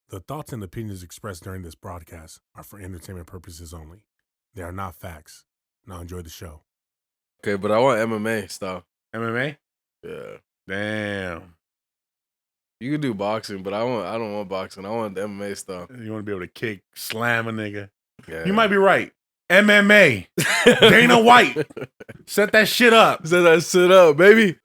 The thoughts and opinions expressed during this broadcast are for entertainment purposes only. They are not facts. Now enjoy the show. Okay, but I want MMA stuff. MMA? Yeah. Damn. You can do boxing, but I don't want boxing. I want the MMA stuff. You want to be able to kick, slam a nigga. Yeah. You might be right. MMA. Dana White. Set that shit up. Set that shit up, baby.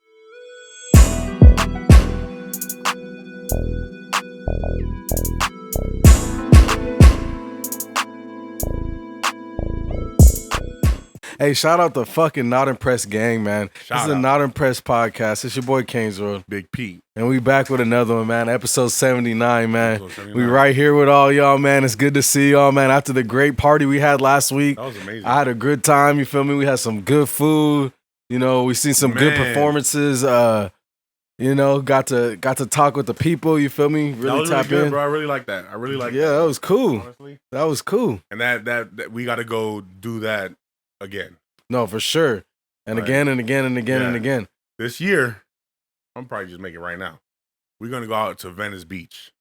Hey, shout out the fucking Not Impressed gang, man. This is a Not Impressed podcast. It's your boy Kane's World. Big Pete. And we back with another one, man. Episode 79, man. We right here with all y'all, man. It's good to see y'all, man. After the great party we had last week. That was amazing. I had a good time, you feel me? We had some good food. You know, we seen some good performances. You know, got to talk with the people, you feel me? Really that was tap really good, in. Bro. I really like that. Yeah, that was cool. Honestly. That was cool. And that we got to go do that again. No, for sure. And right. Again and again and again and again. This year, I'm probably just making it right now. We're going to go out to Venice Beach.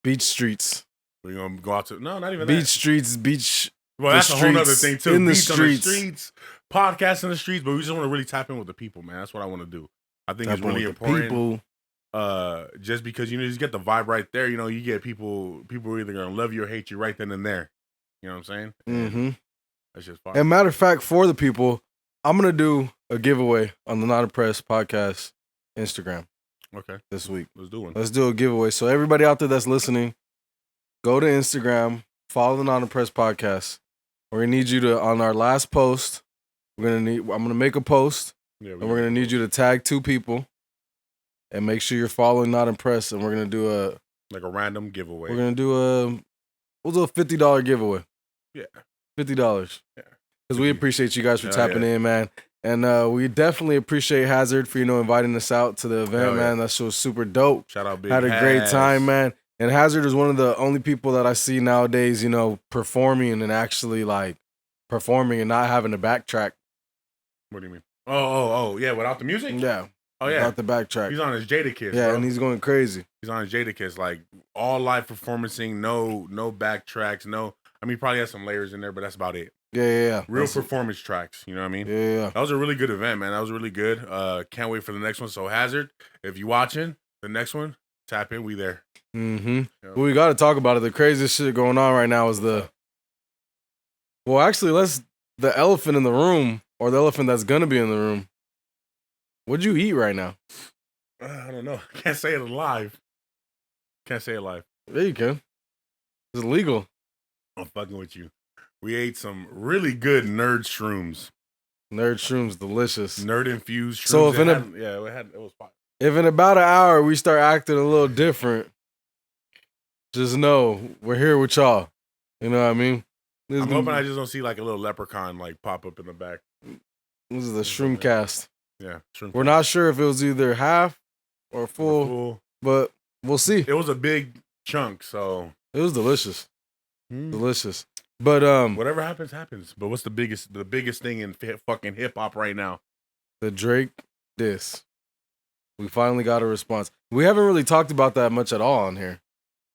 Beach streets. We're going to go out to, no, not even beach that. Streets, beach. Well, that's a whole other thing, too. In beach the streets. On the streets, podcast in the streets, but we just want to really tap in with the people, man. That's what I want to do. I think it's really important. People. Just because, you know, you just get the vibe right there. You know, you get people are either going to love you or hate you right then and there. You know what I'm saying? Mm-hmm. That's just fun. And matter of fact, for the people, I'm going to do a giveaway on the Not Impressed podcast Instagram. Okay. This week. Let's do one. Let's do a giveaway. So everybody out there that's listening, go to Instagram, follow the Not Impressed podcast. We're going to need you to, on our last post, I'm going to make a post, and we're going to need you to tag 2 people and make sure you're following Not Impressed, and we're going to do a random giveaway. We're going to do we'll do a $50 giveaway. Yeah. $50. Yeah. Because we appreciate you guys for tapping in, man. And we definitely appreciate Hazard for, inviting us out to the event, man. That shit was super dope. Shout out Big Had a great time, man. And Hazard is one of the only people that I see nowadays, performing and actually, performing and not having to backtrack. What do you mean? Oh, yeah, without the music? Yeah. Oh, yeah. Without the backtrack. He's on his Jadakiss, Yeah, bro. and he's going crazy. He's on his Jadakiss, all live performancing, no backtracks, no. I mean, he probably has some layers in there, but that's about it. Yeah. Real performance tracks, you know what I mean? Yeah. That was a really good event, man. That was really good. Can't wait for the next one. So Hazard, if you watching the next one, tap in. We there. Mm-hmm. Well, we got to talk about it. The craziest shit going on right now is the elephant in the room, or the elephant that's gonna be in the room. What'd you eat right now? I don't know. Can't say it live. Can't say it live. Yeah, you can. It's illegal. I'm fucking with you. We ate some really good nerd shrooms. Nerd shrooms, delicious. Nerd infused shrooms. So it was fine. If in about an hour we start acting a little different, just know we're here with y'all. You know what I mean? I'm hoping I just don't see a little leprechaun pop up in the back. This is the shroom cast. Yeah, we're not sure if it was either half or full, but we'll see. It was a big chunk, so it was delicious. Delicious. But whatever happens. But what's the biggest thing in fucking hip hop right now? The Drake diss. We finally got a response. We haven't really talked about that much at all on here.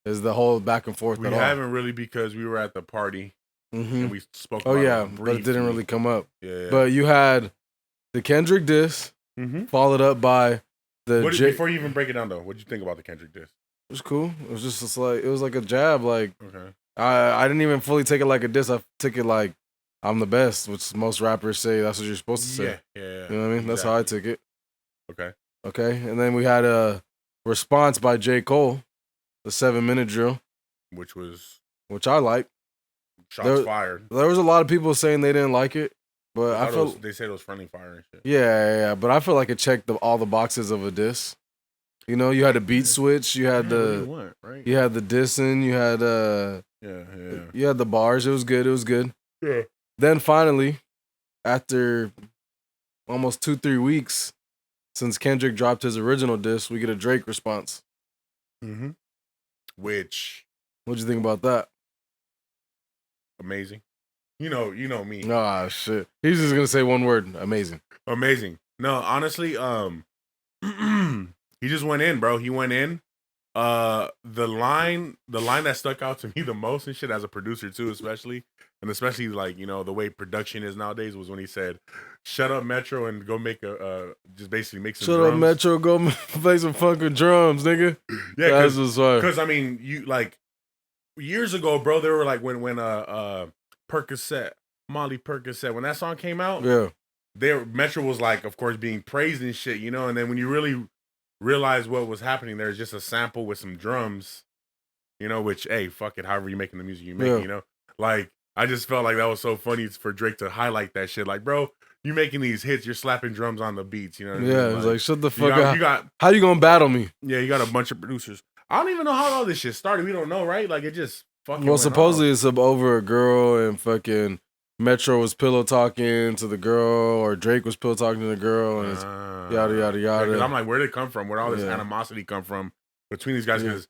Is the whole back and forth. We haven't really, because we were at the party and we spoke. Oh yeah, but it didn't really come up. Yeah. But you had the Kendrick diss, followed up by the. Before you even break it down, though, what did you think about the Kendrick diss? It was cool. It was just it was like a jab. Okay. I didn't even fully take it like a diss. I took it like I'm the best, which most rappers say that's what you're supposed to say. Yeah. You know what I mean? That's how I took it. Okay. And then we had a response by J. Cole, the 7-minute drill, which I like. Shots fired. There was a lot of people saying they didn't like it, but they said it was friendly fire and shit. Yeah. But I feel like it checked all the boxes of a diss. You know, you had a beat switch, you had you had the dissing, you had you had the bars. It was good. Yeah. Then finally, after almost 2-3 weeks since Kendrick dropped his original diss, we get a Drake response. Mm-hmm. Which? What'd you think about that? Amazing. You know me. Ah, shit. He's just gonna say one word. Amazing. No, honestly, he just went in, bro. He went in The line that stuck out to me the most and shit as a producer too, especially like the way production is nowadays was when he said, "Shut up, Metro, and go make just basically make some Shut drums." up, Metro, go play some fucking drums, nigga. Yeah, because I mean, you like years ago, bro. They were like when Percocet, Molly Percocet, when that song came out, yeah, Metro was like, of course, being praised and shit, and then when you really realize what was happening, there's just a sample with some drums, which, hey, fuck it, however you're making the music you make, like, I just felt like that was so funny for Drake to highlight that shit. Like, bro, you making these hits, you're slapping drums on the beats, Yeah, it's like, shut the fuck up. How you gonna battle me? Yeah, you got a bunch of producers. I don't even know how all this shit started. We don't know, right? Like, it just fucking Well, supposedly it's over a girl and fucking Metro was pillow talking to the girl, or Drake was pillow talking to the girl, and it's yada yada yada. Yeah, I'm like, where did it come from? Where did all this animosity come from between these guys? Because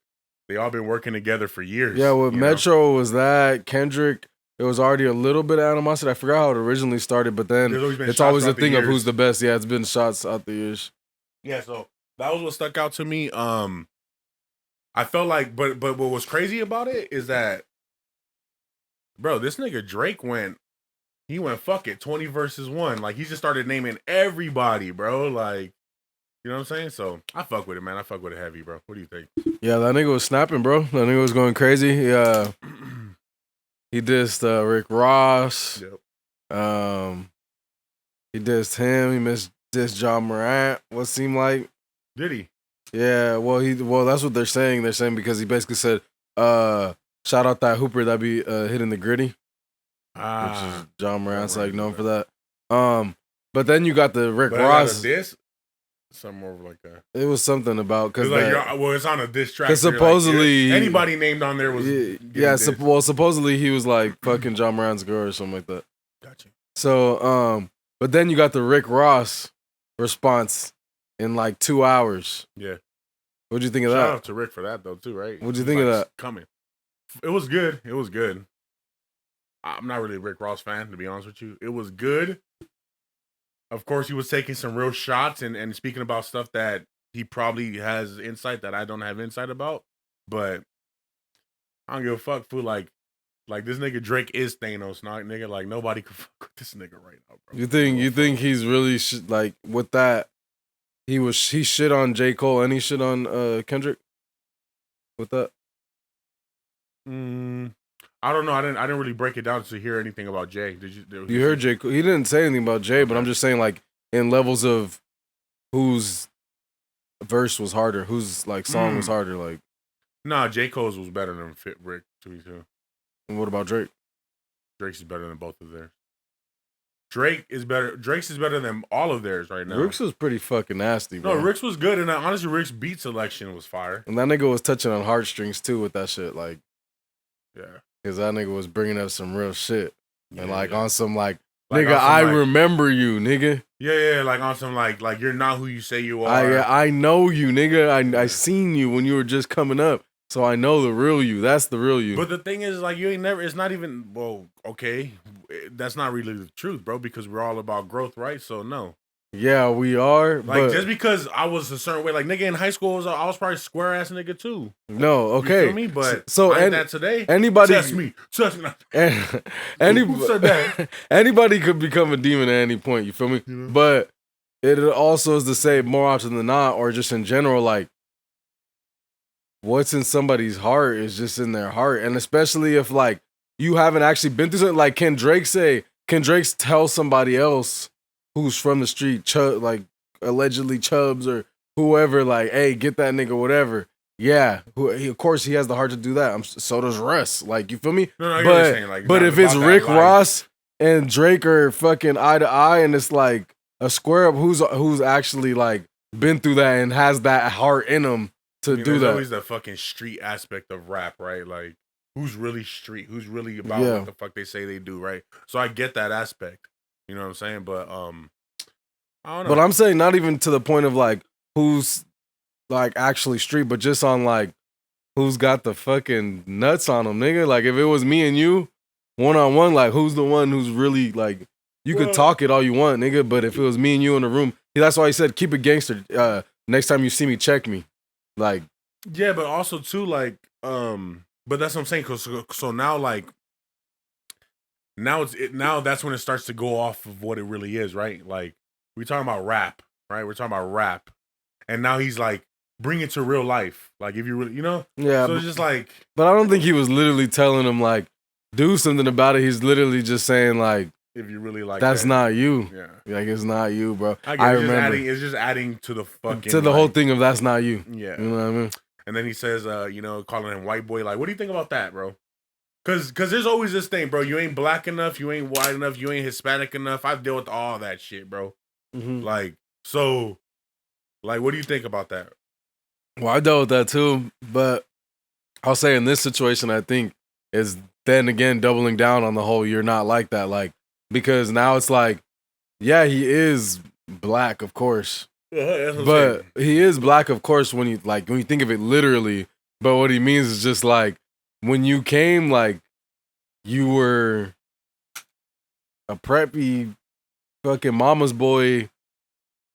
they all been working together for years. Yeah, with Metro was that Kendrick. It was already a little bit of animosity. I forgot how it originally started, but then it's always a thing of who's the best. Yeah, it's been shots out the years. Yeah, so that was what stuck out to me. I felt like, but what was crazy about it is that, bro, this nigga Drake went fuck it, 20 versus 1. Like, he just started naming everybody, bro. Like, you know what I'm saying? So I fuck with it, man. I fuck with it heavy, bro. What do you think? Yeah, that nigga was snapping, bro. That nigga was going crazy. Yeah, he dissed Rick Ross. Yep. He dissed him. He dissed John Morant. What seemed like? Did he? Yeah. Well, that's what they're saying. They're saying because he basically said, "Shout out that hooper that be hitting the gritty." Which is John Morant's like known for that. But then you got the Rick Ross. Some more like a. It was something about because it's on a diss track. Because supposedly anybody named on there was supposedly he was like fucking John Morant's girl or something like that. Gotcha. So but then you got the Rick Ross response in like 2 hours. Yeah. What'd you think of that? Shout out to Rick for that though too, right? What'd you think of that? Coming. It was good. It was good. I'm not really a Rick Ross fan, to be honest with you. It was good. Of course, he was taking some real shots and speaking about stuff that he probably has insight that I don't have insight about. But I don't give a fuck, fool. Like this nigga Drake is Thanos, not nigga. Like, nobody could fuck with this nigga right now, bro. You think he's really like with that? He shit on J. Cole and he shit on Kendrick with that. I don't know. I didn't really break it down to hear anything about Jay. Did you? You heard Jay? He didn't say anything about Jay, but I'm just saying, like, in levels of whose verse was harder, whose like song was harder. Like, nah, J. Cole's was better than Rick. To be true. And what about Drake? Drake's is better than both of theirs. Drake's is better than all of theirs right now. Rick's was pretty fucking nasty, bro. No, Rick's was good, and honestly, Rick's beat selection was fire. And that nigga was touching on heartstrings too with that shit, like, yeah. Because that nigga was bringing up some real shit. Yeah, and like on some like nigga, I remember you, nigga. Yeah, like on some like you're not who you say you are. I know you, nigga. I seen you when you were just coming up. So I know the real you. That's the real you. But the thing is, like, you ain't never, it's not even, well, okay. That's not really the truth, bro, because we're all about growth, right? So no. Yeah, we are. Like, just because I was a certain way, like, nigga, in high school, I was probably square ass nigga too. No, okay. You feel me? But so I ain't that today. Anybody trust me. Who said that? Anybody could become a demon at any point. You feel me? You know? But it also is to say more often than not, or just in general, like, what's in somebody's heart is just in their heart, and especially if like you haven't actually been through something. Like, can Drake tell somebody else who's from the street, like allegedly Chubbs or whoever, like, hey, get that nigga, whatever. Yeah, of course he has the heart to do that. So does Russ. Like, you feel me? No, but if it's Rick Ross and Drake are fucking eye to eye, and it's like a square up who's actually like been through that and has that heart in him to do that. There's always the fucking street aspect of rap, right? Like, who's really street? Who's really about what the fuck they say they do, right? So I get that aspect. You know what I'm saying? But I don't know. But I'm saying not even to the point of like who's like actually street, but just on like who's got the fucking nuts on them, nigga. Like, if it was me and you, one-on-one, like, who's the one who's really like, you could talk it all you want, nigga, but if it was me and you in the room, that's why he said keep it gangster. Next time you see me, check me. Like, Yeah, but also too like but that's what I'm saying. So now like now that's when it starts to go off of what it really is, right? Like we talking about rap, right? We're talking about rap, and now he's like bring it to real life. Like if you really, Yeah, so it's just like. But I don't think he was literally telling him like do something about it. He's literally just saying like If you really like that's that, not you. yeah, Like it's not you, bro. I remember it's just adding to the fucking to the whole thing of that's not you. Yeah, You know what I mean? and then he says, calling him white boy. Like, what do you think about that, bro? Cause there's always this thing, bro. You ain't black enough. You ain't white enough. You ain't Hispanic enough. I deal with all that shit, bro. Mm-hmm. Like, so, like, what do you think about that? Well, I dealt with that too, but I'll say in this situation, I think is then again doubling down on the whole you're not like that, like because now it's like, yeah, he is black, of course, but he is black, of course, when you think of it literally. But what he means is just like when you came, like you were a preppy fucking mama's boy,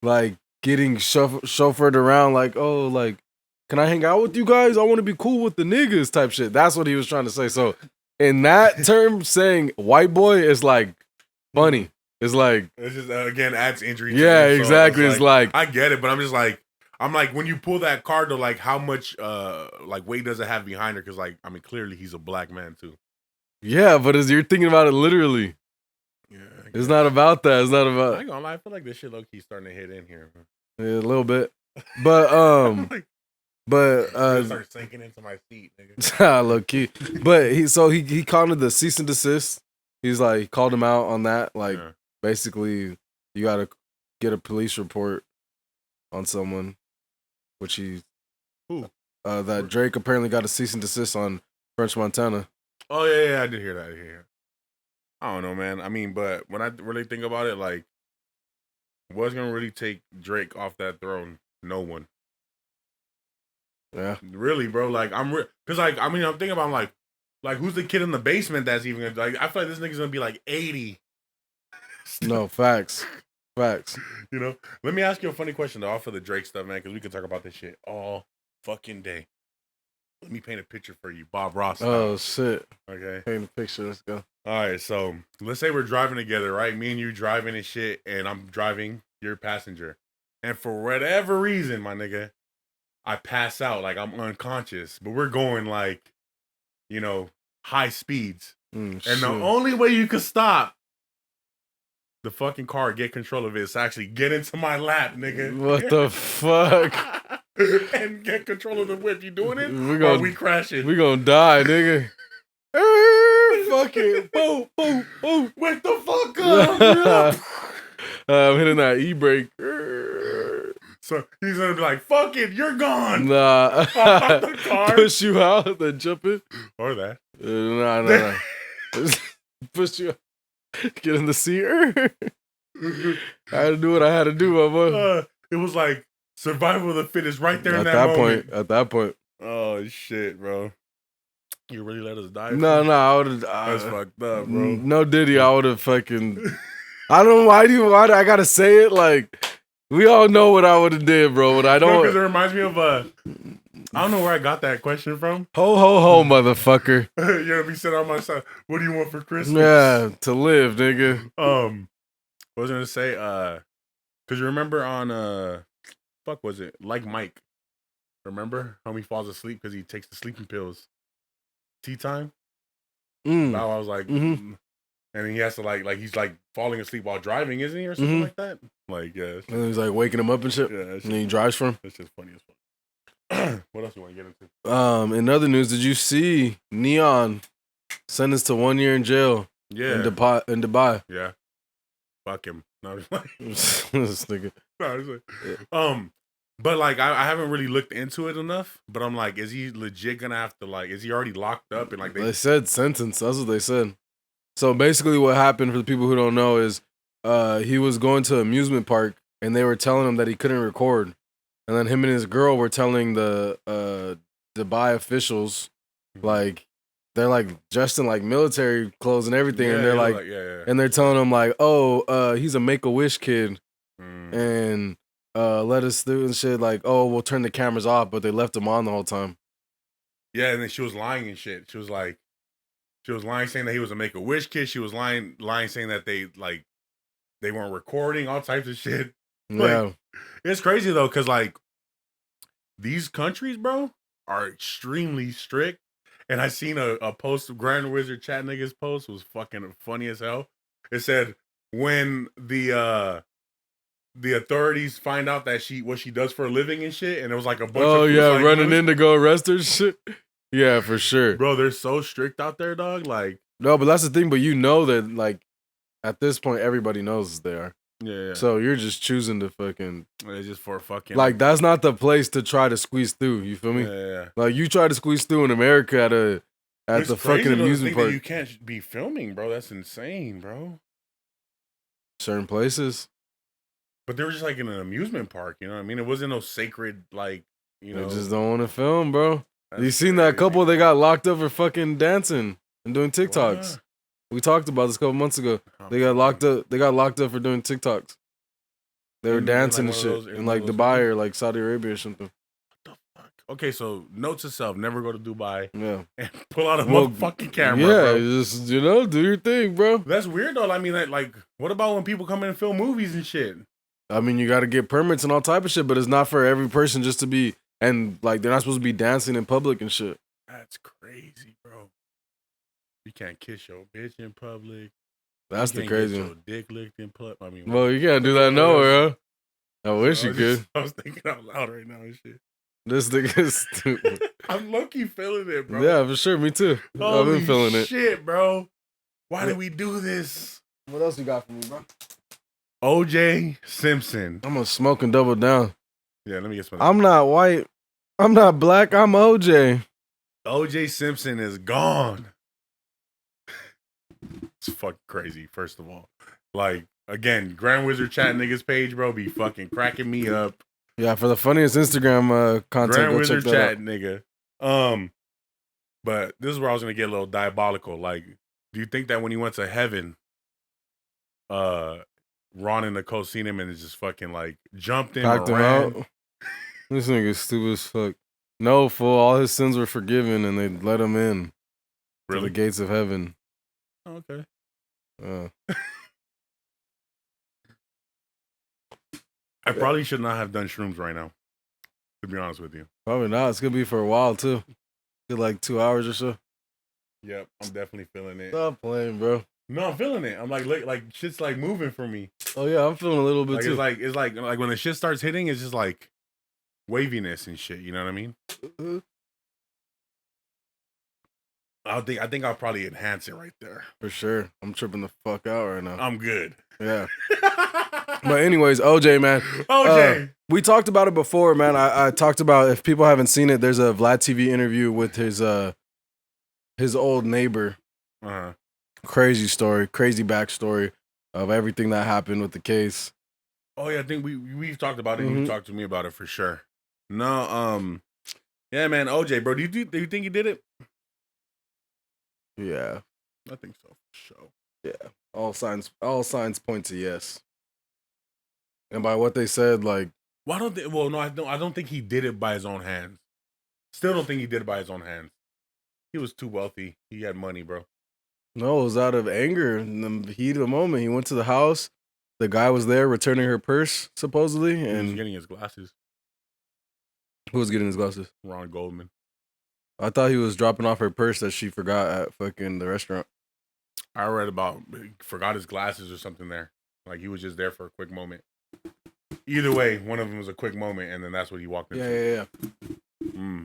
like getting chauffeured around, like, oh, like, can I hang out with you guys? I want to be cool with the niggas type shit. That's what he was trying to say. So in that term, saying white boy is like funny. It's like it's just again adds injury. Yeah, to exactly. It's like I get it, but I'm just like when you pull that card to like how much like weight does it have behind her? Because like I mean clearly he's a black man too. Yeah, but as you're thinking about it literally. Yeah, it's not about that. It's not about. I ain't gonna lie. I feel like this shit low key starting to hit in here. Yeah, a little bit, but start sinking into my seat, nigga. Low key. But he called it the cease and desist. He's like he called him out on that. Like basically, you gotta get a police report on someone, which he that Drake apparently got a cease and desist on French Montana. Oh yeah, I did hear that. I don't know, man. I mean, but when I really think about it, like, what's gonna really take Drake off that throne? No one. Yeah, really, bro. Like, because like I mean, I'm thinking about like who's the kid in the basement that's even gonna, like? I feel like this nigga's gonna be like 80. No, facts. Facts. You know. Let me ask you a funny question though, off of the Drake stuff, man, because we can talk about this shit all fucking day. Let me paint a picture for you, Bob Ross style. Oh shit. Okay. Paint a picture. Let's go. All right, so let's say we're driving together, right? Me and you driving and shit, and I'm driving, you're passenger. And for whatever reason, my nigga, I pass out, like I'm unconscious. But we're going like, high speeds. And the only way you could stop the fucking car, get control of it, is actually get into my lap, nigga. What the fuck? And get control of the whip. You doing it? Or we crashing? We gonna die, nigga. Fuck it. Boom, boom, boom. Wake the fuck up. I'm hitting that e-brake. So he's gonna be like, fuck it, you're gone. Nah. Out the car. Push you out, then jump in. Or that. Nah. Push you out. Get in the seat. I had to do what I had to do, my boy. It was like survival of the fittest right there in that moment. At that point. Oh, shit, bro. You really let us die? No, I would have. That's fucked up, bro. No Diddy, I would have fucking. I don't know why do I gotta say it? Like, we all know what I would have did, bro. But I don't. Because it reminds me of I don't know where I got that question from. Ho, ho, ho, motherfucker. You're gonna be sitting on my side. What do you want for Christmas? Yeah, to live, nigga. What was I gonna say? Because you remember on fuck was it? Like Mike. Remember how he falls asleep because he takes the sleeping pills. Tea time. Now I was like, and he has to like he's like falling asleep while driving, isn't he, or something like that? Like, yeah. And he's like waking him up and shit. Yeah, and then he drives for him. That's just funny as fuck. What else you want to get into? In other news, did you see Neon sentenced to 1 year in jail? Yeah. In Dubai. Yeah. Fuck him. No, this nigga. But like I haven't really looked into it enough. But I'm like, is he legit gonna have to is he already locked up and like they said sentence? That's what they said. So basically, what happened for the people who don't know is, he was going to an amusement park and they were telling him that he couldn't record, and then him and his girl were telling the Dubai officials, like they're like dressed in like military clothes and everything, and they're like, and they're telling him like, oh, he's a Make-A-Wish kid, and let us through and shit. Like, oh, we'll turn the cameras off, but they left them on the whole time. Yeah, and then she was lying and shit. She was lying saying that he was a Make-A-Wish kid. She was lying saying that they weren't recording, all types of shit. Yeah. Like, it's crazy though, because like these countries, bro, are extremely strict. And I seen a post of Grand Wizard Chat Niggas post was fucking funny as hell. It said when the authorities find out that what she does for a living and shit, and it was like a bunch of like, running in to go arrest her shit. Yeah, for sure. Bro, they're so strict out there, dog. Like, no, but that's the thing, but you know that like at this point everybody knows they are. Yeah. So you're just choosing to fucking. It's just for fucking. Like that's not the place to try to squeeze through. You feel me? Yeah. Like you try to squeeze through in America at the fucking amusement park. You can't be filming, bro. That's insane, bro. Certain places. But they were just like in an amusement park. You know what I mean? It wasn't no sacred like. You know. They just don't want to film, bro. You seen that couple? They got locked up for fucking dancing and doing TikToks. What? We talked about this a couple months ago. They got locked up. They got locked up for doing TikToks. They were dancing and shit in like Dubai or like Saudi Arabia or something. What the fuck? Okay, so note to self: never go to Dubai. Yeah, and pull out a motherfucking camera. Yeah, bro. Just do your thing, bro. That's weird though. I mean, like, what about when people come in and film movies and shit? I mean, you got to get permits and all type of shit, but it's not for every person just to be and like they're not supposed to be dancing in public and shit. That's crazy, bro. You can't kiss your bitch in public. That's the crazy one. Your dick licked in public. I mean, well, you can't do that nowhere, huh? I wish you could. I was thinking out loud right now and shit. This thing is stupid. I'm low-key feeling it, bro. Yeah, for sure. Me too. I've been feeling it. Shit, bro. Why did we do this? What else you got for me, bro? O.J. Simpson. I'm gonna smoke and double down. Yeah, let me get some. I'm not white. I'm not black. I'm O.J. O.J. Simpson is gone. It's fucking crazy, first of all. Like, again, Grand Wizard Chat Niggas page, bro, be fucking cracking me up. Yeah, for the funniest Instagram content, Grand Wizard Chat, nigga. But this is where I was gonna get a little diabolical. Like, do you think that when he went to heaven, Ron and Nicole seen him and just fucking like jumped in, packed him out? This nigga's stupid as fuck. No, fool. All his sins were forgiven, and they let him in to the gates of heaven. Okay. I probably should not have done shrooms right now, to be honest with you. Probably not. It's gonna be for a while too. Like 2 hours or so. Yep, I'm definitely feeling it. Stop playing, bro. No, I'm feeling it. I'm like shit's like moving for me. Oh yeah, I'm feeling a little bit like, too. It's like when the shit starts hitting, it's just like waviness and shit. You know what I mean? Mm-hmm. I think I'll probably enhance it right there. For sure. I'm tripping the fuck out right now. I'm good. Yeah. But anyways, OJ, man. OJ. We talked about it before, man. I talked about, if people haven't seen it, there's a Vlad TV interview with his old neighbor. Uh-huh. Crazy story, crazy backstory of everything that happened with the case. Oh yeah, I think we've talked about it. Mm-hmm. You talked to me about it for sure. No, yeah, man, OJ, bro. Do you think he did it? Yeah, I think so for sure. Yeah, all signs point to yes. And by what they said, like, why don't they? Well, no, I don't think he did it by his own hands. Still don't think he did it by his own hands. He was too wealthy. He had money, bro. No, it was out of anger in the heat of the moment. He went to the house. The guy was there returning her purse, supposedly, and he was getting his glasses. Who was getting his glasses? Ron Goldman. I thought he was dropping off her purse that she forgot at fucking the restaurant. I read about he forgot his glasses or something there. Like he was just there for a quick moment. Either way, one of them was a quick moment, and then that's what he walked into. Yeah.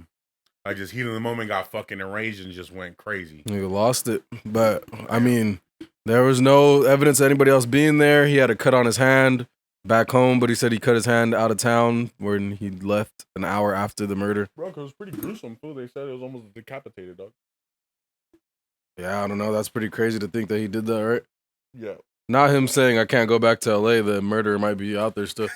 I just heat of the moment got fucking enraged and just went crazy. He lost it. But, I mean, there was no evidence of anybody else being there. He had a cut on his hand back home, but he said he cut his hand out of town when he left an hour after the murder. Bro, because it was pretty gruesome, too. They said it was almost decapitated, dog. Yeah, I don't know. That's pretty crazy to think that he did that, right? Yeah. Not him saying, I can't go back to LA. The murderer might be out there still.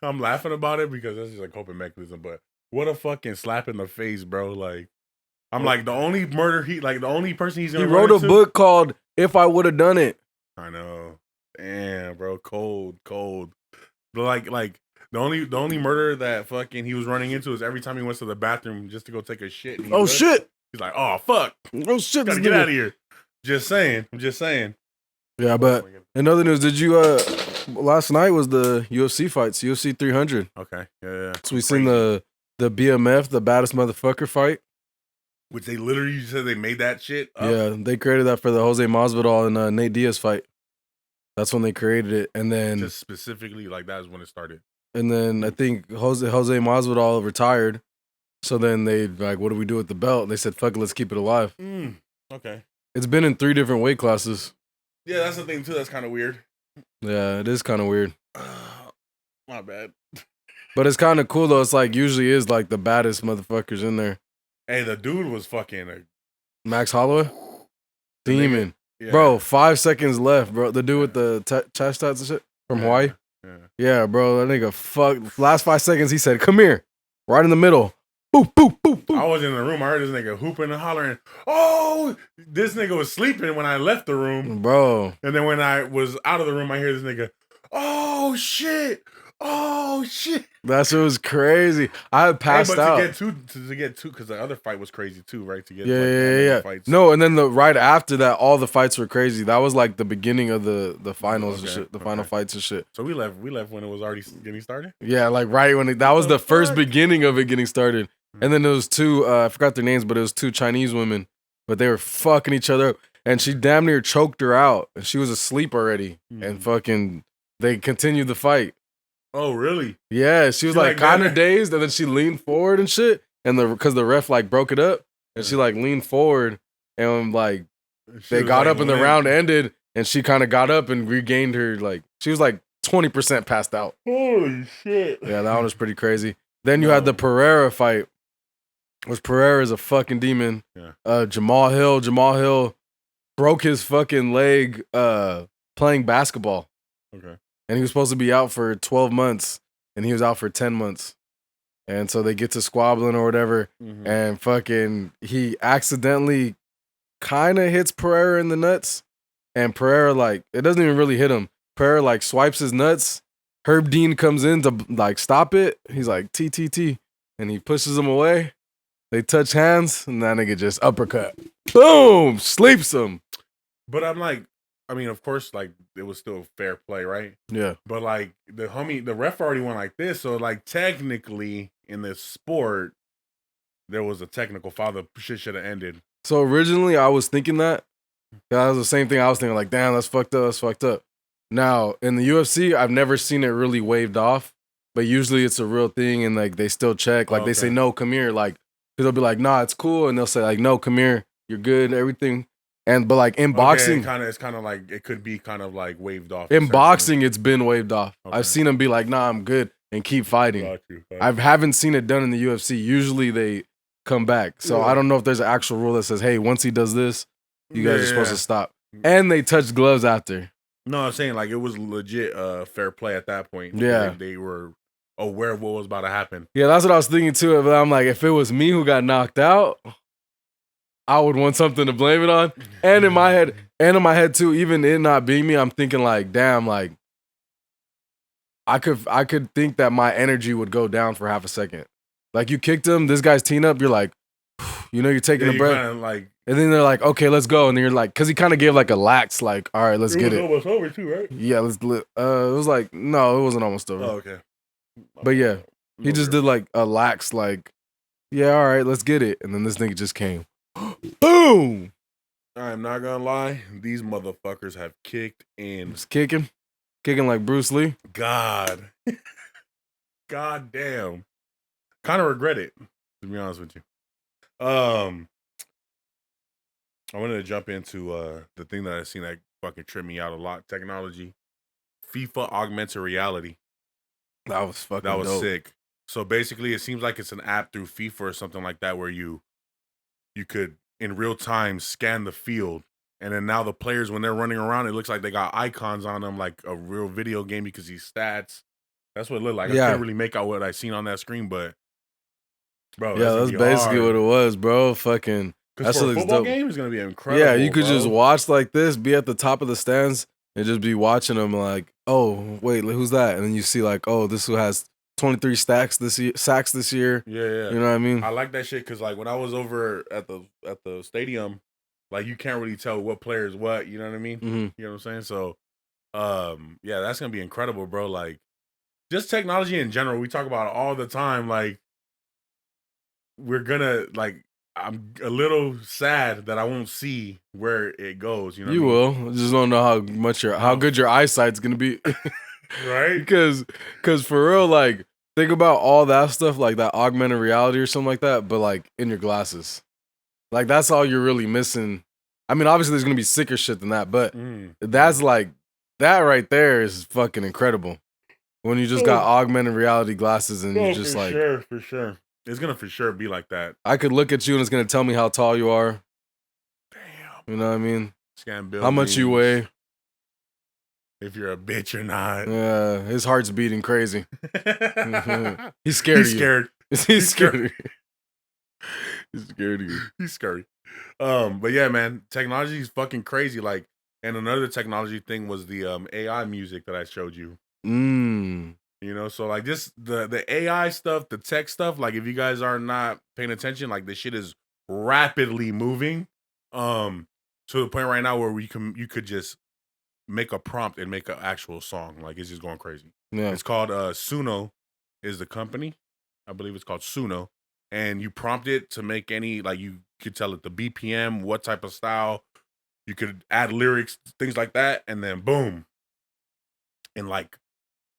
I'm laughing about it because that's just a coping mechanism, but what a fucking slap in the face, bro. Like, I'm like, the only person he's gonna He wrote a book called If I Would Have Done It. I know. Damn, bro, cold. But like the only murder that fucking he was running into is every time he went to the bathroom just to go take a shit. And Oh shit! He's like, oh fuck, Oh shit! gotta get out of here. I'm just saying. Yeah, but in other news, did you last night was the UFC fights, UFC 300. Okay, yeah. So we seen the BMF, the baddest motherfucker fight. Which they literally said they made that shit up. Yeah, they created that for the Jose Masvidal and Nate Diaz fight. That's when they created it, and then just specifically like that is when it started. And then I think Jose Masvidal retired. So then they like, what do we do with the belt? And they said, fuck it, let's keep it alive. Okay. It's been in 3 different weight classes. Yeah, that's the thing too. That's kind of weird. Yeah, it is kind of weird. My bad. But it's kind of cool though. It's like usually is like the baddest motherfuckers in there. Hey, the dude was fucking Max Holloway, demon, yeah. Bro. 5 seconds left, bro. The dude with the chest tats and shit from Hawaii. Yeah, bro. That nigga fuck. Last 5 seconds, he said, "Come here," right in the middle. Boop, boop, boop, boop. I was in the room. I heard this nigga hooping and hollering. Oh, this nigga was sleeping when I left the room, bro. And then when I was out of the room, I hear this nigga. Oh shit! Oh shit! That shit was crazy. I had passed out. To get two, because the other fight was crazy too, right? To get yeah. Fights. No, and then right after that, all the fights were crazy. That was like the beginning of the finals and shit, the final fights and shit. So we left when it was already getting started. Yeah, like right when that was the first beginning of it getting started. And then there was 2, I forgot their names, but it was 2 Chinese women, but they were fucking each other up. And she damn near choked her out. And she was asleep already. And fucking, they continued the fight. Oh, really? Yeah, she was like kind of dazed. And then she leaned forward and shit. And because the ref like broke it up. And she like leaned forward. And like, they got up and the round ended. And she kind of got up and regained her, like, she was like 20% passed out. Holy shit. Yeah, that one was pretty crazy. Then you had the Pereira fight. Which Pereira is a fucking demon. Yeah. Jamal Hill broke his fucking leg playing basketball. Okay. And he was supposed to be out for 12 months. And he was out for 10 months. And so they get to squabbling or whatever. Mm-hmm. And fucking he accidentally kind of hits Pereira in the nuts. And Pereira, like, it doesn't even really hit him. Pereira, like, swipes his nuts. Herb Dean comes in to, like, stop it. He's like, T. And he pushes him away. They touch hands, and that nigga just uppercut. Boom! Sleeps him. But I'm like, I mean, of course, like, it was still fair play, right? Yeah. But, like, the ref already went like this, so, like, technically, in this sport, there was a technical foul. The shit should have ended. So, originally, I was thinking that. That was the same thing I was thinking, like, damn, that's fucked up. Now, in the UFC, I've never seen it really waved off, but usually it's a real thing, and, like, they still check. Like, they say, no, come here, like, because they'll be like, nah, it's cool. And they'll say, like, no, come here. You're good, everything. But, like, in boxing. It's kind of like, it could be kind of like waved off. In boxing, it's been waved off. Okay. I've seen them be like, nah, I'm good, and keep fighting. Got you. I haven't seen it done in the UFC. Usually they come back. So I don't know if there's an actual rule that says, hey, once he does this, you guys are supposed to stop. And they touched gloves after. No, I'm saying, like, it was legit fair play at that point. Yeah. They were aware of what was about to happen. Yeah, that's what I was thinking too. But I'm like, if it was me who got knocked out, I would want something to blame it on. And in my head too, even it not being me, I'm thinking like, damn, like I could think that my energy would go down for half a second. Like you kicked him, this guy's teeing up, you're like, you're taking a breath. Like, and then they're like, okay, let's go. And then you're like, because he kind of gave like a lax, like, all right, let's get it. It was almost over too, right? Yeah, it was like, no, it wasn't almost over. Oh, okay. But yeah, he just did like a lax, like, yeah, all right, let's get it. And then this nigga just came. Boom! I'm not gonna lie, these motherfuckers have kicked in. Just kicking like Bruce Lee. God damn. Kind of regret it, to be honest with you. I wanted to jump into the thing that I seen that fucking tripped me out a lot. Technology, FIFA augmented reality. That was fucking dope. Sick. So basically, it seems like it's an app through FIFA or something like that where you could in real time scan the field, and then now the players when they're running around, it looks like they got icons on them like a real video game because these stats. That's what it looked like. I couldn't really make out what I seen on that screen, but bro, that's basically what it was, bro. Fucking. Because for a football game, it's gonna be incredible. Yeah, you could just watch like this, be at the top of the stands, and just be watching them like, oh wait, who's that? And then you see like, oh, this who has 23 sacks this year. Yeah. You know what I mean? I like that shit because like when I was over at the stadium, like you can't really tell what player is what. You know what I mean? Mm-hmm. You know what I'm saying? So, yeah, that's gonna be incredible, bro. Like, just technology in general, we talk about it all the time. Like, we're gonna like. I'm a little sad that I won't see where it goes. You know, you what I mean? will. Just don't know how good your eyesight's gonna be, right? Because for real, like think about all that stuff, like that augmented reality or something like that, but like in your glasses, like that's all you're really missing. I mean, obviously there's gonna be sicker shit than that, but that's like that right there is fucking incredible. When you just got augmented reality glasses and you just for sure. It's gonna for sure be like that. I could look at you and it's gonna tell me how tall you are. Damn. You know what I mean? Scan buildings. How much you weigh. If you're a bitch or not. Yeah, his heart's beating crazy. He's scared of you. Scared. He's scared of you. He's scared of you. He's scary. But yeah, man, technology is fucking crazy. Like, and another technology thing was the AI music that I showed you. You know, so like just the AI stuff, the tech stuff, like if you guys are not paying attention, like the shit is rapidly moving. To the point right now where you could just make a prompt and make an actual song. Like it's just going crazy. Yeah. It's called Suno is the company. I believe it's called Suno. And you prompt it to make any, like you could tell it the BPM, what type of style. You could add lyrics, things like that, and then boom. In like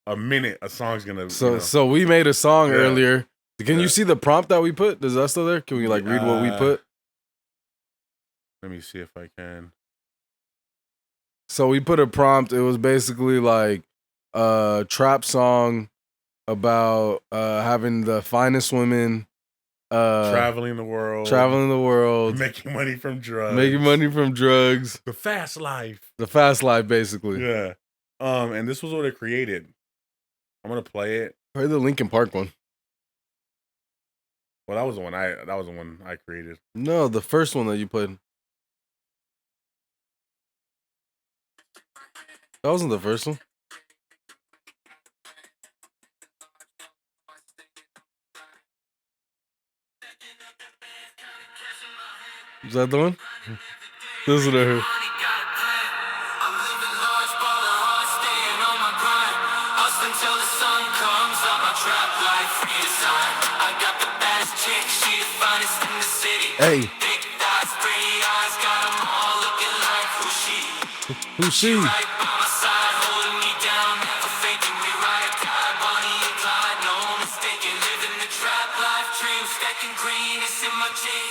a minute, a song's gonna. So we made a song earlier. Can you see the prompt that we put? Is that still there? Can we like read what we put? Let me see if I can. So we put a prompt. It was basically like a trap song about having the finest women. Traveling the world. Making money from drugs. The fast life. Basically. Yeah. And this was what it created. I'm gonna play it. Play the Linkin Park one. Well, that was the one I created. No, the first one that you played. That wasn't the first one. Is that the one? This is what I heard. Hey. Who's she?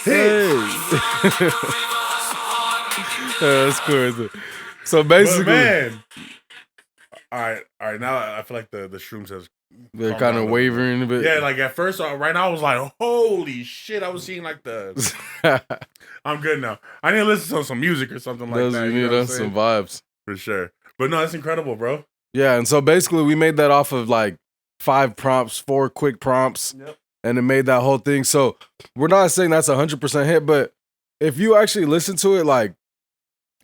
Hey. That's cool. So basically, man. All right. Now I feel like the shrooms has. They're kind of wavering a bit. Yeah, like at first, right now I was like, "Holy shit!" I was seeing like the. I'm good now. I need to listen to some music or something like that. You know, some vibes for sure. But no, that's incredible, bro. Yeah, and so basically we made that off of like 4 quick prompts. Yep. And it made that whole thing. So we're not saying that's 100% hit, but if you actually listen to it, like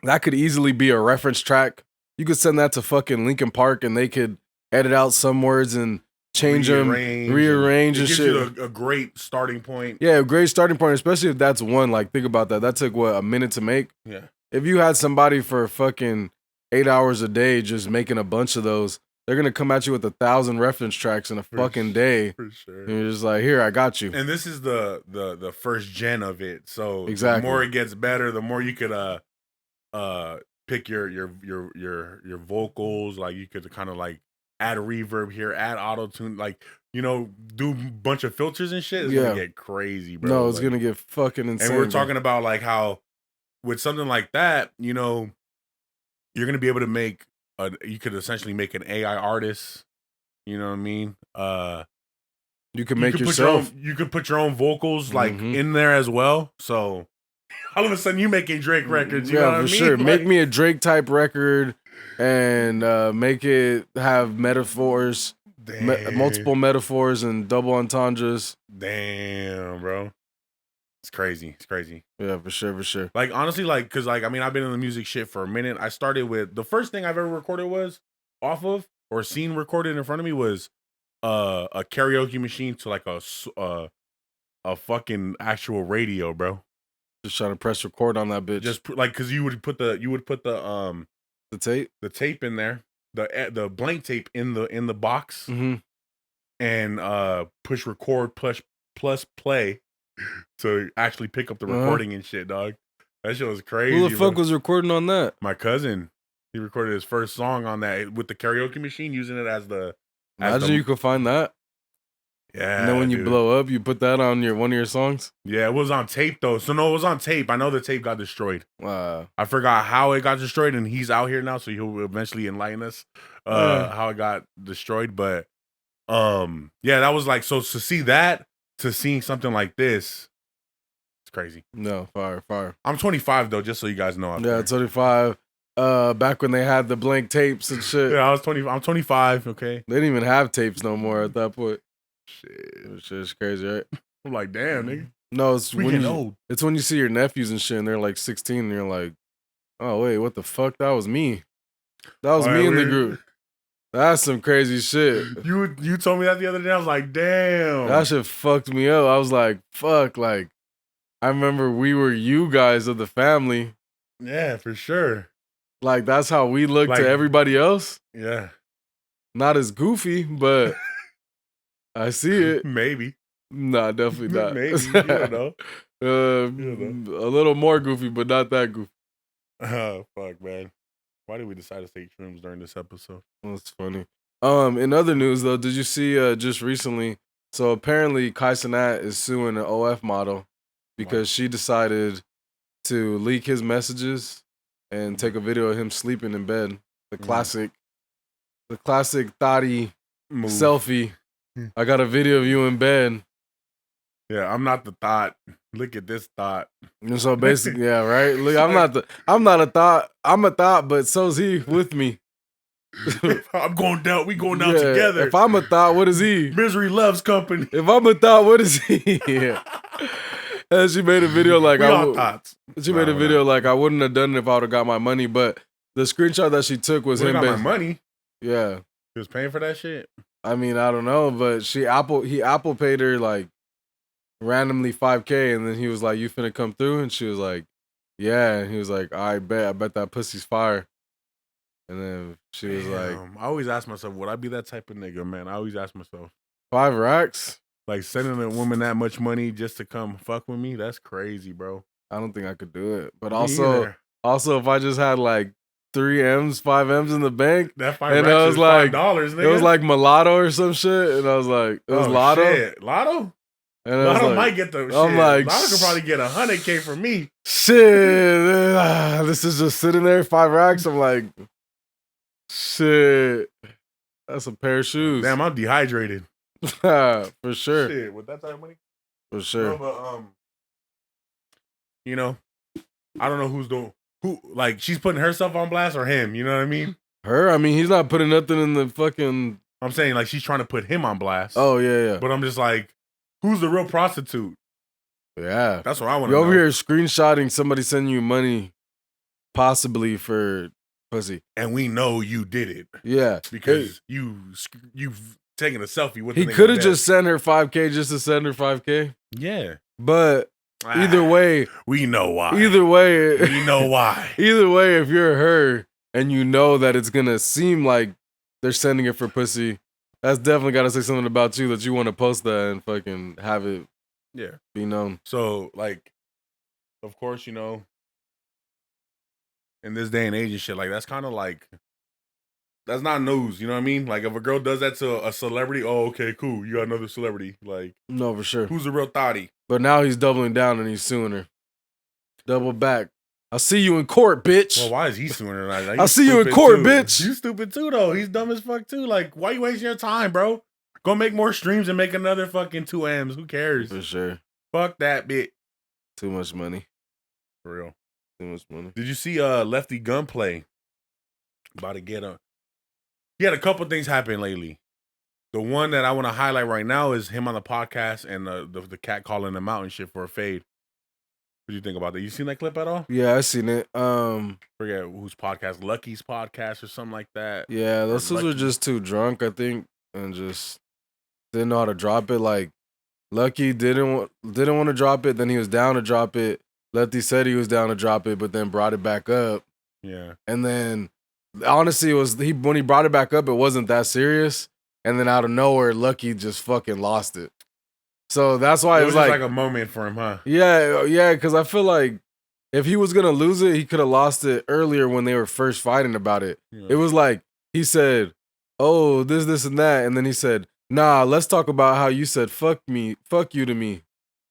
that could easily be a reference track. You could send that to fucking Linkin Park and they could edit out some words and change them, rearrange and shit. It gives you a great starting point. Yeah, a great starting point, especially if that's one. Like, think about that. That took, what, a minute to make? Yeah. If you had somebody for fucking 8 hours a day just making a bunch of those, they're going to come at you with 1,000 reference tracks in a fucking day. For sure. And you're just like, here, I got you. And this is the first gen of it. So exactly. The more it gets better, the more you could pick your vocals. Like you could kind of like add reverb here, add auto tune, like, you know, do a bunch of filters and shit. It's gonna get crazy, bro. No, it's gonna get fucking insane. And we're talking about like how with something like that, you know, you're gonna be able to make you could essentially make an AI artist. You know what I mean? You can make yourself. You could put your own vocals like in there as well. So all of a sudden you making Drake records. You know what I mean? Sure. Like, make me a Drake type record and make it have metaphors, multiple metaphors and double entendres. Damn, bro. crazy. It's crazy. Yeah, for sure. Like honestly, like because like I mean I've been in the music shit for a minute. I started with the first thing I've ever recorded was off of or seen recorded in front of me was a karaoke machine to like a fucking actual radio, bro. Just trying to press record on that bitch. Just like because you would put the the tape in there, the blank tape in the box, and push record plus play to actually pick up the recording and shit, dog. That shit was crazy. Who the fuck was recording on that? My cousin. He recorded his first song on that with the karaoke machine, using it as the. Imagine you could find that. Yeah. And then when you blow up, you put that on one of your songs? Yeah, it was on tape though. So no, it was on tape. I know the tape got destroyed. Wow. I forgot how it got destroyed, and he's out here now, so he'll eventually enlighten us how it got destroyed. But yeah, that was like so to see that to seeing something like this, it's crazy. No, fire. I'm 25 though, just so you guys know. Yeah, 25. Back when they had the blank tapes and shit. Yeah, I'm 25. Okay. They didn't even have tapes no more at that point. Shit, shit's crazy, right? I'm like, damn, nigga. No, it's old. It's when you see your nephews and shit, and they're like 16, and you're like, oh wait, what the fuck? That was me. That was me in the group. That's some crazy shit. You told me that the other day. I was like, damn. That shit fucked me up. I was like, fuck. Like, I remember we were you guys of the family. Yeah, for sure. Like, that's how we look to everybody else. Yeah. Not as goofy, but I see it. Maybe. Nah, definitely not. Maybe. You don't know. A little more goofy, but not that goofy. Oh, fuck, man. Why did we decide to take shrooms during this episode? That's funny. In other news, though, did you see just recently? So apparently, Kai Cenat is suing an OF model because she decided to leak his messages and take a video of him sleeping in bed. The classic thotty selfie. I got a video of you in bed. Yeah, I'm not the thought. Look at this thought. And so basically, yeah, right. Look, I'm not a thought. I'm a thought, but so's he with me. I'm going down. We going down together. If I'm a thought, what is he? Misery loves company. If I'm a thought, what is he? Yeah. And she made a video like She made a video like I wouldn't have done it if I would have got my money, but the screenshot that she took was him. Got my money. Yeah, he was paying for that shit. I mean, I don't know, but he Apple paid her like randomly $5,000, and then he was like, "You finna come through?" And she was like, "Yeah." And he was like, I bet that pussy's fire. And then she was like, I always ask myself, would I be that type of nigga, man? I always ask myself. 5 racks? Like sending a woman that much money just to come fuck with me? That's crazy, bro. I don't think I could do it. But also if I just had like 3 M's, 5 M's in the bank, that 5 and racks is like $5, nigga. It was like mulatto or some shit, and I was like, it was Lotto. Shit. Lotto? And Lotto might get the shit. I'm like, Lotto could probably get $100K from me. Shit, this is just sitting there, 5 racks. I'm like, shit, that's a pair of shoes. Damn, I'm dehydrated. For sure. Shit, with that type of money? For sure. No, but you know, I don't know who like she's putting herself on blast or him, you know what I mean? Her? I mean, he's not putting nothing in the fucking. I'm saying like she's trying to put him on blast. Oh yeah. But I'm just like, who's the real prostitute? Yeah. That's what I want to know. You over here screenshotting somebody sending you money possibly for pussy. And we know you did it. Yeah. Because you've taken a selfie with he could have just sent her $5,000 just to send her $5,000. Yeah. But either way, we know why. Either way, we know why. Either way, if you're her and you know that it's gonna seem like they're sending it for pussy, that's definitely got to say something about you that you want to post that and fucking have it, be known. So, like, of course, you know, in this day and age and shit, like that's kind of like. That's not news, you know what I mean? Like, if a girl does that to a celebrity, oh, okay, cool. You got another celebrity. Like, no, for sure. Who's the real thotty? But now he's doubling down and he's suing her. Double back. I'll see you in court, bitch. Well, why is he suing her? Like, I'll see you in court, bitch. You stupid too, though. He's dumb as fuck too. Like, why you wasting your time, bro? Go make more streams and make another fucking 2 M's. Who cares? For sure. Fuck that bitch. Too much money. For real. Too much money. Did you see Lefty Gunplay? About to get He had a couple things happen lately. The one that I want to highlight right now is him on the podcast and the cat calling him out and shit for a fade. do you think about that? You seen that clip at all? Yeah, I seen it. Forget whose podcast, Lucky's podcast or something like that. Yeah, those dudes were just too drunk, I think, and just didn't know how to drop it. Like Lucky didn't want to drop it, then he was down to drop it. Lefty said he was down to drop it, but then brought it back up. Yeah. And then honestly, when he brought it back up, it wasn't that serious. And then out of nowhere, Lucky just fucking lost it. So that's why it was like a moment for him, huh? Yeah, because I feel like if he was gonna lose it, he could have lost it earlier when they were first fighting about it. Yeah. It was like he said, "Oh, this, and that," and then he said, "Nah, let's talk about how you said fuck you to me."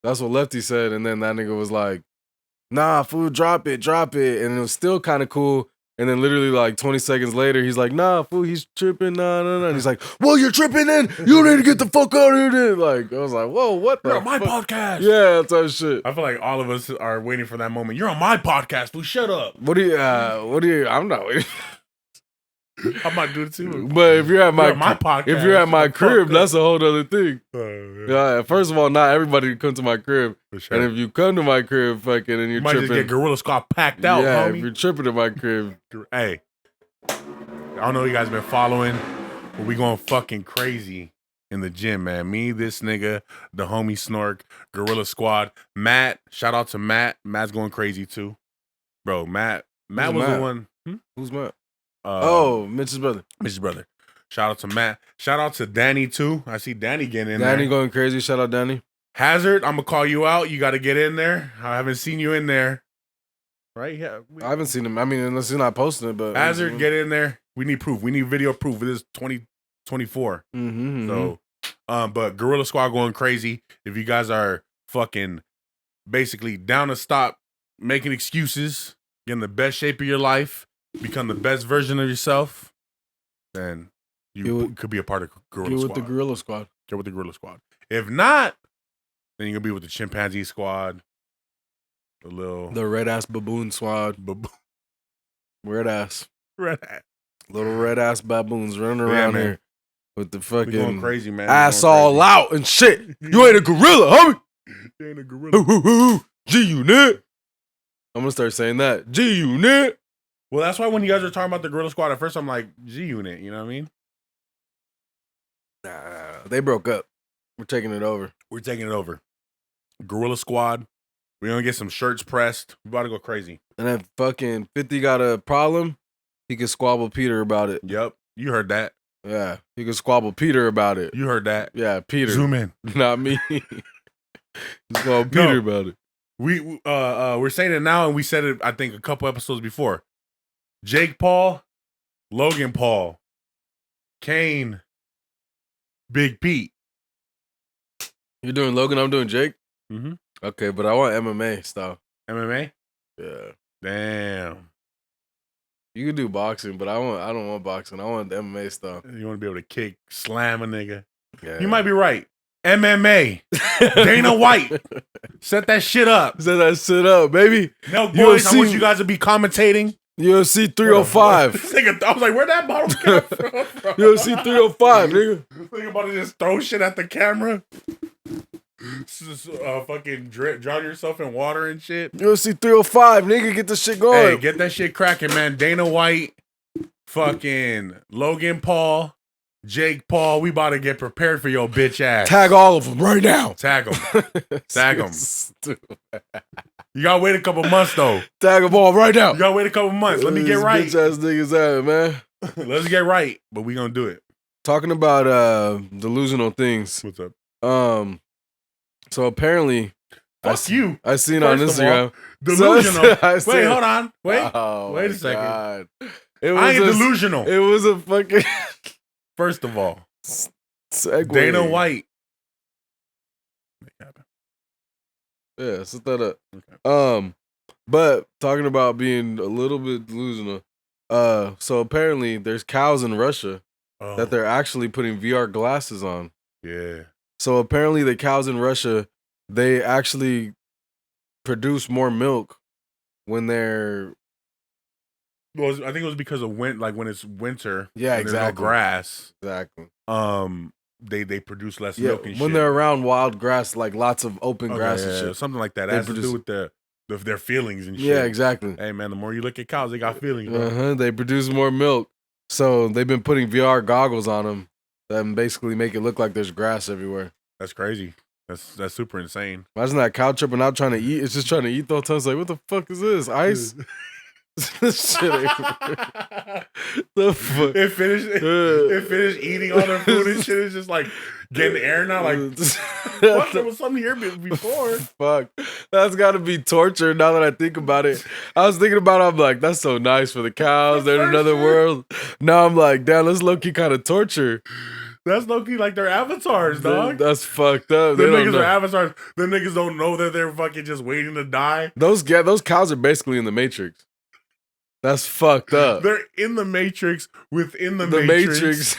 That's what Lefty said, and then that nigga was like, "Nah, fool, drop it," and it was still kind of cool. And then literally like 20 seconds later, he's like, "Nah, fool, he's tripping, nah." And he's like, "Well, you're tripping then? You need to get the fuck out of here then." Like, I was like, "Whoa, what the You're on my fuck?" podcast. Yeah, type shit. I feel like all of us are waiting for that moment. You're on my podcast, fool, shut up. What do you, I'm not waiting. I might do it too. But if you're at my podcast, if you're at my crib, that's a whole other thing. Yeah, first of all, not everybody can come to my crib. Sure. And if you come to my crib, fucking, and you're tripping, just get Gorilla Squad packed out. Yeah, homie. If you're tripping at my crib, hey, I don't know if you guys been following, but we going fucking crazy in the gym, man. Me, this nigga, the homie Snork, Gorilla Squad, Matt. Shout out to Matt. Matt's going crazy too, bro. Matt was the one. Who's Matt? Mitch's brother. Shout out to Matt. Shout out to Danny too. I see Danny getting in Danny there. Going crazy. Shout out Danny. Hazard, I'm gonna call you out. You got to get in there. I haven't seen you in there. Right? Yeah. I haven't seen him. I mean, unless he's not posting it. But Hazard, get in there. We need proof. We need video proof. It is 2024. So, but Gorilla Squad going crazy. If you guys are fucking basically down to stop making excuses, get in the best shape of your life, become the best version of yourself, then you could be a part of Gorilla Squad. Get with the Gorilla Squad. Get with the Gorilla Squad. If not, then you're going to be with the Chimpanzee Squad. The red ass baboon squad. Red ass. Little red ass baboons running around here with the fucking going crazy, man. Ass all crazy. Out and shit. You ain't a gorilla, homie. You ain't a gorilla. G-Unit. I'm gonna start saying that. G-Unit. Well, that's why when you guys are talking about the Gorilla Squad, at first I'm like, G-Unit, you know what I mean? Nah, they broke up. We're taking it over. Gorilla Squad. We're gonna get some shirts pressed. We about to go crazy. And if fucking 50 got a problem, he could squabble Peter about it. Yep. You heard that. Yeah. He could squabble Peter about it. You heard that. Yeah, Peter. Zoom in. Not me. Squabble Peter about it. We're saying it now, and we said it, I think, a couple episodes before. Jake Paul, Logan Paul, Kane, Big Pete. You're doing Logan, I'm doing Jake? Mm-hmm. Okay, but I want MMA style. MMA? Yeah. Damn. You can do boxing, but I don't want boxing. I want the MMA style. You want to be able to kick, slam a nigga. Yeah. You might be right. MMA. Dana White. Set that shit up. Set that shit up, baby. No, boys, I want you guys to be commentating. UFC 305. I was like, where'd that bottle come from? UFC 305, nigga. Think about it, just throw shit at the camera. Fucking drown yourself in water and shit. UFC 305, nigga, get this shit going. Hey, get that shit cracking, man. Dana White, fucking Logan Paul, Jake Paul. We about to get prepared for your bitch ass. Tag all of them right now. Tag them. Tag them. You gotta wait a couple months though. Tag them all right now. You gotta wait a couple months. Let me get right. Bitch ass niggas out, man. Let's get right, but we gonna do it. Talking about delusional things. What's up? So apparently, I seen on Instagram. All, delusional. Wait, hold on. Wait a second. God. I ain't delusional. It was a fucking. First of all, segue. Dana White. Yeah, set that up. Okay. But talking about being a little bit delusional. So apparently there's cows in Russia that they're actually putting VR glasses on. Yeah. So apparently the cows in Russia, they actually produce more milk when they're. Well, I think it was because of when it's winter. Yeah, and exactly. There's no grass. Exactly. They produce less milk and shit. When they're around wild grass, like lots of open grass and shit. Something like that. It has to do with the their feelings and shit. Yeah, exactly. Hey man, the more you look at cows, they got feelings, bro. They produce more milk, so they've been putting VR goggles on them that basically make it look like there's grass everywhere. That's crazy. That's super insane. Imagine that cow tripping out trying to eat. It's just trying to eat the whole time. It's like, what the fuck is this? Ice? This shit ain't the fuck. It finished eating all their food and shit. It's just like getting air now. Like, fuck, there was something here before. Fuck. That's got to be torture now that I think about it. I was thinking about it. I'm like, that's so nice for the cows. They're in another world. Now I'm like, damn, that's low-key kind of torture. That's low-key like their avatars, dog. That's fucked up. Them niggas are avatars. Them niggas don't know that they're fucking just waiting to die. Those cows are basically in the Matrix. That's fucked up. They're in the Matrix within the Matrix.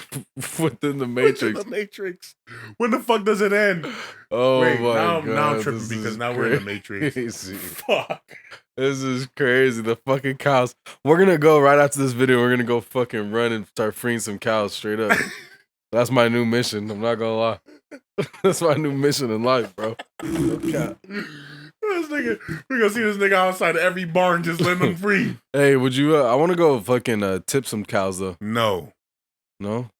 Within the Matrix. Within the Matrix. When the fuck does it end? Oh my god. Now I'm tripping because now we're in the Matrix. Fuck. This is crazy. The fucking cows. We're gonna go right after this video. We're gonna go fucking run and start freeing some cows straight up. That's my new mission. I'm not gonna lie. That's my new mission in life, bro. Okay. This nigga, we gonna see this nigga outside of every barn just letting them free. Hey, would you? I want to go fucking tip some cows though. No,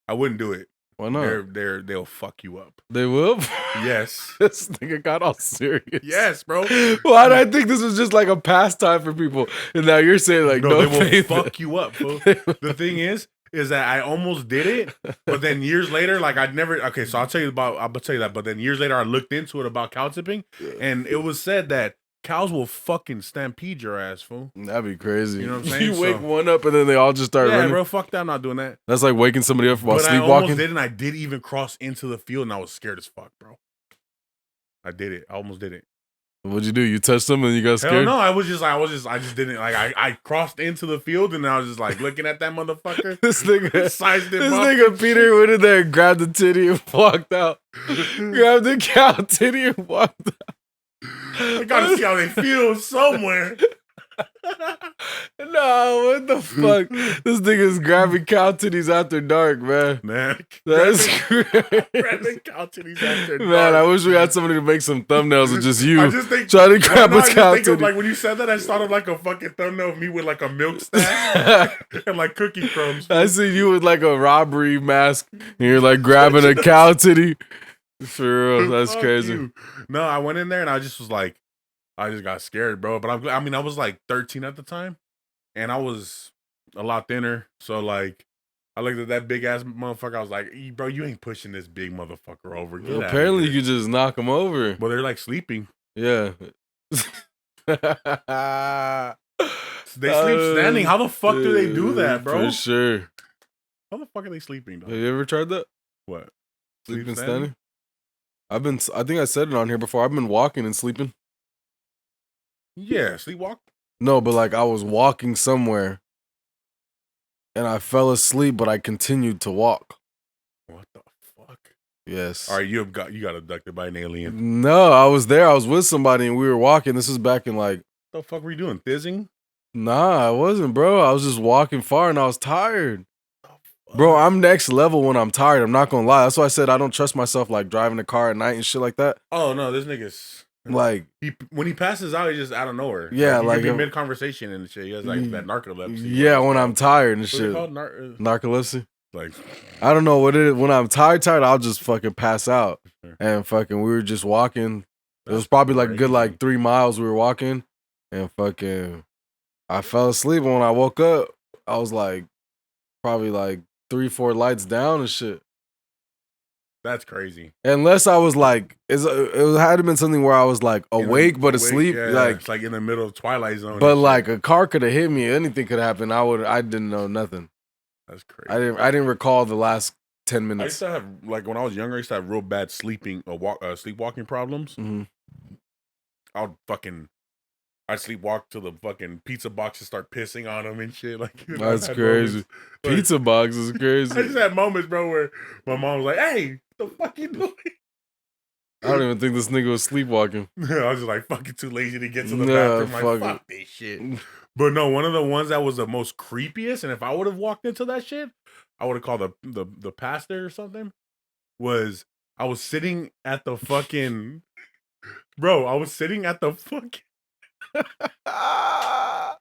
I wouldn't do it. Why not? They'll fuck you up. They will. Yes. This nigga got all serious. Yes, bro. Why did I think this was just like a pastime for people, and now you're saying like no, they will fuck you up, bro. The thing is that I almost did it, but then years later, like I'd never. Okay, so I'll tell you that. But then years later, I looked into it about cow tipping, and it was said that cows will fucking stampede your ass, fool. That'd be crazy. You know what I'm saying? You wake one up and then they all just start running. Yeah, bro, fuck that. I'm not doing that. That's like waking somebody up while sleepwalking. I almost did, and I did even cross into the field, and I was scared as fuck, bro. I did it. I almost did it. What'd you do? You touched them and you got scared? Hell no, I just didn't like. I crossed into the field and I was just like looking at that motherfucker. This nigga, sized him this up. nigga Peter went in there and grabbed the titty and walked out. Grabbed the cow titty and walked out. I gotta see how they feel somewhere. No, what the fuck? This nigga's grabbing cow titties after dark, man. That's crazy. Grabbing cow titties after dark. Man, I wish we had somebody to make some thumbnails of just you I just think, trying to grab a cow titty. Like when you said that, I thought of like a fucking thumbnail of me with like a milk stack and like cookie crumbs. I see you with like a robbery mask and you're like grabbing a cow titty. For real, that's crazy. You. No, I went in there and I just was like, I just got scared, bro. But I was like 13 at the time, and I was a lot thinner. So like, I looked at that big ass motherfucker. I was like, bro, you ain't pushing this big motherfucker over. Well, apparently, you could just knock him over. Well, they're like sleeping. Yeah. They sleep standing. How the fuck do they do that, bro? For sure. How the fuck are they sleeping, though? Have you ever tried that? What? Sleeping standing? I think I said it on here before. I've been walking and sleeping. Yeah, sleepwalk? No, but like I was walking somewhere and I fell asleep, but I continued to walk. What the fuck? Yes. All right, you got abducted by an alien. No, I was there. I was with somebody and we were walking. This was back in like... What the fuck were you doing? Thizzing? Nah, I wasn't, bro. I was just walking far and I was tired. Bro, I'm next level when I'm tired. I'm not gonna lie. That's why I said I don't trust myself like driving a car at night and shit like that. Oh no, this nigga's like when he passes out, he's just out of nowhere. Yeah, like mid conversation and shit. He has like that narcolepsy. Yeah, when I'm tired and shit. Narcolepsy. Like I don't know what it is. When I'm tired, I'll just fucking pass out. And fucking, we were just walking. It was probably like a good like 3 miles we were walking, and fucking, I fell asleep. And when I woke up, I was like, probably like 3-4 lights down and shit. That's crazy. Unless I was like, it had to have been something where I was like awake but asleep. Yeah, like it's like in the middle of Twilight Zone. But like a car could have hit me. Anything could happen. I didn't know nothing. That's crazy. I didn't recall the last 10 minutes. I used to have like when I was younger. I used to have real bad sleepwalking problems. Mm-hmm. I'd sleepwalk till the fucking pizza boxes start pissing on them and shit. Like that's crazy. Pizza box is crazy. I just had moments, bro, where my mom was like, "Hey, what the fuck you doing?" I don't even think this nigga was sleepwalking. I was just like fucking too lazy to get to the bathroom. Like, fuck this shit. But no, one of the ones that was the most creepiest, and if I would have walked into that shit, I would have called the pastor or something. Was I was sitting at the fucking bro? I was sitting at the fucking. I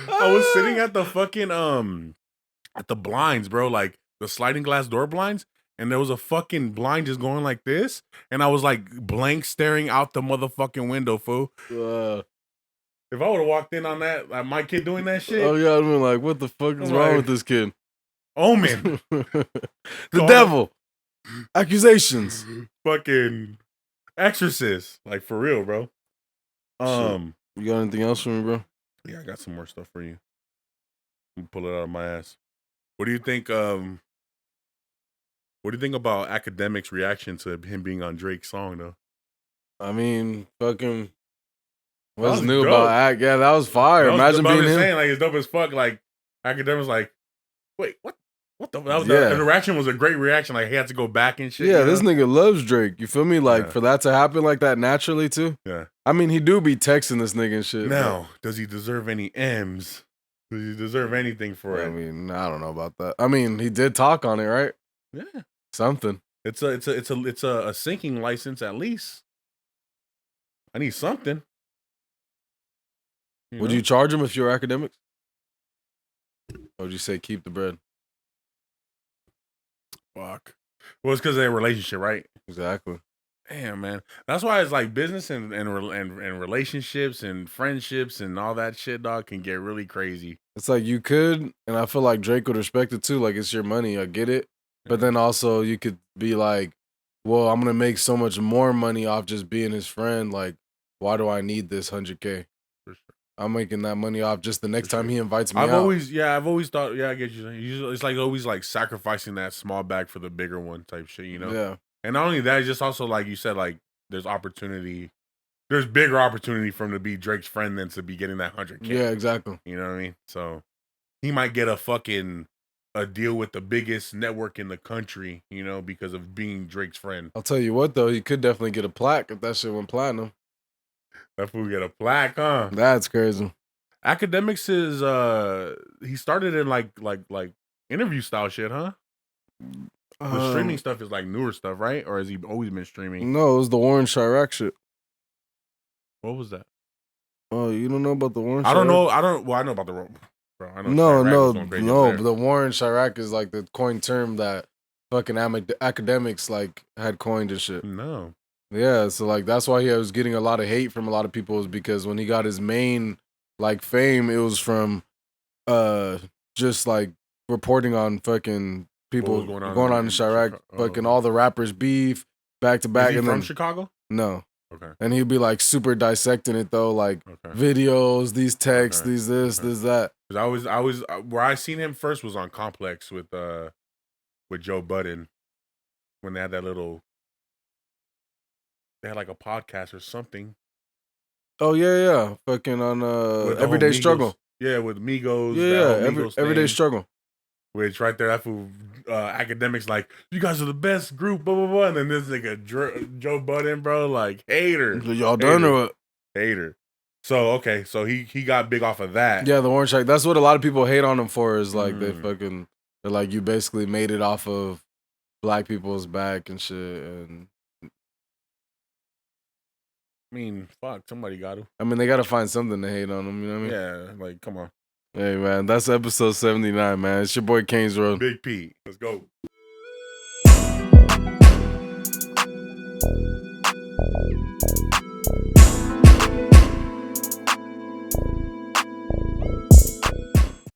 was sitting at the fucking at the blinds, bro, like the sliding glass door blinds, and there was a fucking blind just going like this, and I was like blank staring out the motherfucking window, fool. If I would have walked in on that, like my kid doing that shit. Oh yeah, I'd been like, what the fuck is wrong with this kid? Omen. The devil. Accusations. Fucking exorcist. Like for real, bro. You got anything else for me, bro? Yeah, I got some more stuff for you. Pull it out of my ass. What do you think? What do you think about Academic's reaction to him being on Drake's song, though? I mean, fucking, what's new about Act? Yeah, that was fire. Imagine being him. Saying, like, it's dope as fuck. Like, Academic's like, wait, what? What the? That was the reaction was a great reaction. Like, he had to go back and shit. Yeah, this nigga loves Drake. You feel me? Like, for that to happen like that naturally, too. Yeah. I mean, he do be texting this nigga and shit. Now, does he deserve any M's? Does he deserve anything for it? I mean, I don't know about that. I mean, he did talk on it, right? Yeah. Something. It's a sinking license at least. I need something. Would you charge him if you're Academics? Or would you say keep the bread? Fuck. Well, it's because of their relationship, right? Exactly. Damn, man. That's why it's like business and relationships and friendships and all that shit, dog, can get really crazy. It's like you could, and I feel like Drake would respect it too. Like, it's your money, I get it. But then also you could be like, well, I'm gonna make so much more money off just being his friend. Like, why do I need this 100K? For sure. I'm making that money off just the next time he invites me I've out. always thought, yeah, I get you. It's like always like sacrificing that small bag for the bigger one type shit, you know? Yeah. And not only that, it's just also like you said, like there's bigger opportunity for him to be Drake's friend than to be getting that 100K. Yeah, exactly. You know what I mean? So he might get a deal with the biggest network in the country, you know, because of being Drake's friend. I'll tell you what though, he could definitely get a plaque if that shit went platinum. That fool get a plaque, huh? That's crazy. Academics is he started in like interview style shit, huh? The streaming stuff is like newer stuff, right? Or has he always been streaming? No, it was the Warren Chirac shit. What was that? Oh, you don't know about the Warren? I don't know. Well, I know about the bro. I know no. But the Warren Chirac is like the coined term that fucking Academics like had coined and shit. No. Yeah, so like that's why he was getting a lot of hate from a lot of people, is because when he got his main like fame, it was from just like reporting on fucking people going on in Chirac, fucking all the rappers beef back to back. Is he from Chicago? No. Okay. And he'd be like super dissecting it though, like videos, these texts, these this that. Because I was where I seen him first was on Complex with Joe Budden when they had that little. They had like a podcast or something. Oh yeah, fucking on Everyday Struggle. Yeah, with Migos. Yeah, Everyday Struggle. Which right there, that fool, Academics like, you guys are the best group, blah blah blah. And then this nigga Joe Budden, bro, like hater. Y'all done or what? Hater. So okay, so he got big off of that. Yeah, the Warren Chirac. That's what a lot of people hate on him for. Is like they're like, you basically made it off of black people's back and shit. And I mean, fuck, somebody got to. I mean, they got to find something to hate on him. You know what I mean? Yeah, like come on. Hey man, that's episode 79, man. It's your boy Kane's Road. Big P. Let's go.